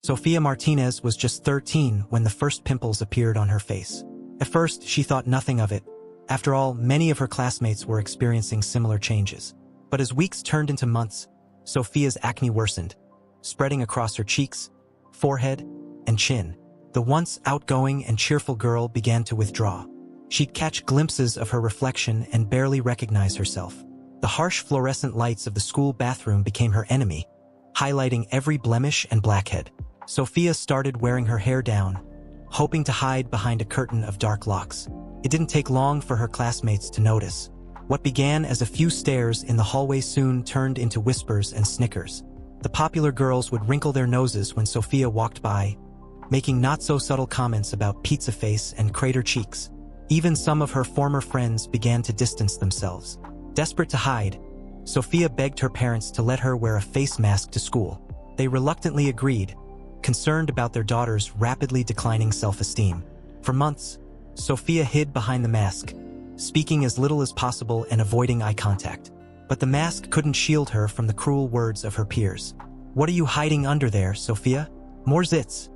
Sofia Martinez was just 13 when the first pimples appeared on her face. At first, she thought nothing of it. After all, many of her classmates were experiencing similar changes. But as weeks turned into months, Sofia's acne worsened, spreading across her cheeks, forehead, and chin. The once outgoing and cheerful girl began to withdraw. She'd catch glimpses of her reflection and barely recognize herself. The harsh fluorescent lights of the school bathroom became her enemy, highlighting every blemish and blackhead. Sofia started wearing her hair down, hoping to hide behind a curtain of dark locks. It didn't take long for her classmates to notice. What began as a few stares in the hallway soon turned into whispers and snickers. The popular girls would wrinkle their noses when Sofia walked by, making not-so-subtle comments about pizza face and crater cheeks. Even some of her former friends began to distance themselves. Desperate to hide, Sofia begged her parents to let her wear a face mask to school. They reluctantly agreed, concerned about their daughter's rapidly declining self-esteem. For months, Sofia hid behind the mask, speaking as little as possible and avoiding eye contact. But the mask couldn't shield her from the cruel words of her peers. "What are you hiding under there, Sofia? More zits,"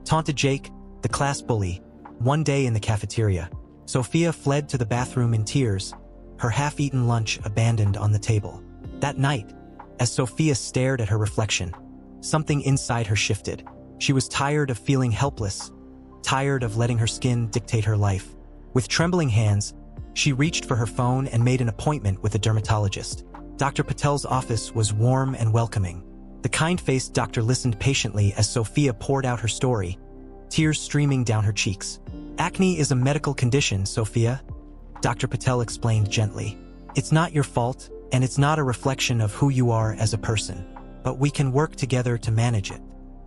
taunted Jake, the class bully, one day in the cafeteria. Sofia fled to the bathroom in tears, her half-eaten lunch abandoned on the table. That night, as Sofia stared at her reflection, something inside her shifted. She was tired of feeling helpless, tired of letting her skin dictate her life. With trembling hands, she reached for her phone and made an appointment with a dermatologist. Dr. Patel's office was warm and welcoming. The kind-faced doctor listened patiently as Sofia poured out her story, tears streaming down her cheeks. "Acne is a medical condition, Sofia," Dr. Patel explained gently. "It's not your fault, and it's not a reflection of who you are as a person. But we can work together to manage it."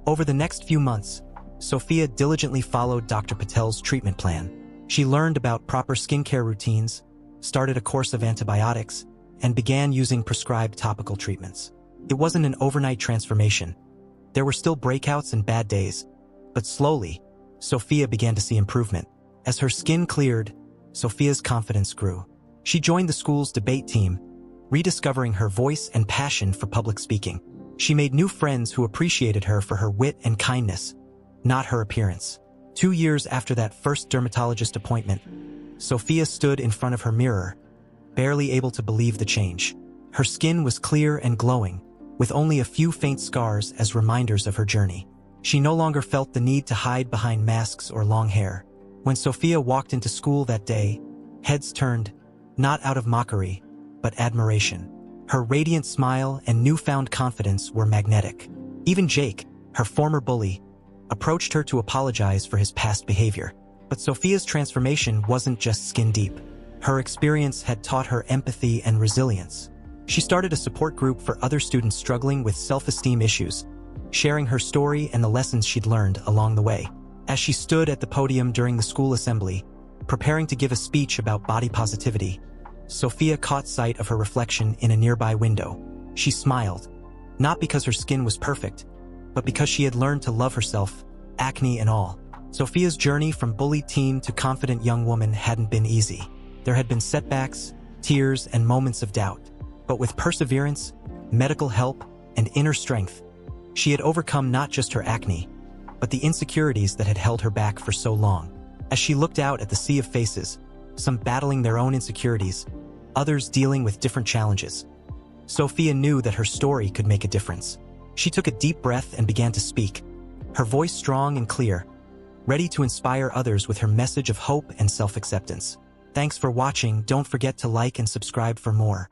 Over the next few months, Sofia diligently followed Dr. Patel's treatment plan. She learned about proper skincare routines, started a course of antibiotics, and began using prescribed topical treatments. It wasn't an overnight transformation. There were still breakouts and bad days, but slowly, Sofia began to see improvement. As her skin cleared, Sofia's confidence grew. She joined the school's debate team, rediscovering her voice and passion for public speaking. She made new friends who appreciated her for her wit and kindness, not her appearance. 2 years after that first dermatologist appointment, Sofia stood in front of her mirror, barely able to believe the change. Her skin was clear and glowing, with only a few faint scars as reminders of her journey. She no longer felt the need to hide behind masks or long hair. When Sofia walked into school that day, heads turned, not out of mockery, but admiration. Her radiant smile and newfound confidence were magnetic. Even Jake, her former bully, approached her to apologize for his past behavior. But Sofia's transformation wasn't just skin deep. Her experience had taught her empathy and resilience. She started a support group for other students struggling with self-esteem issues, sharing her story and the lessons she'd learned along the way. As she stood at the podium during the school assembly, preparing to give a speech about body positivity, Sofia caught sight of her reflection in a nearby window. She smiled, not because her skin was perfect, but because she had learned to love herself, acne and all. Sofia's journey from bullied teen to confident young woman hadn't been easy. There had been setbacks, tears, and moments of doubt. But with perseverance, medical help, and inner strength, she had overcome not just her acne, but the insecurities that had held her back for so long. As she looked out at the sea of faces, some battling their own insecurities, others dealing with different challenges, Sofia knew that her story could make a difference. She took a deep breath and began to speak, her voice strong and clear, ready to inspire others with her message of hope and self-acceptance. Thanks for watching. Don't forget to like and subscribe for more.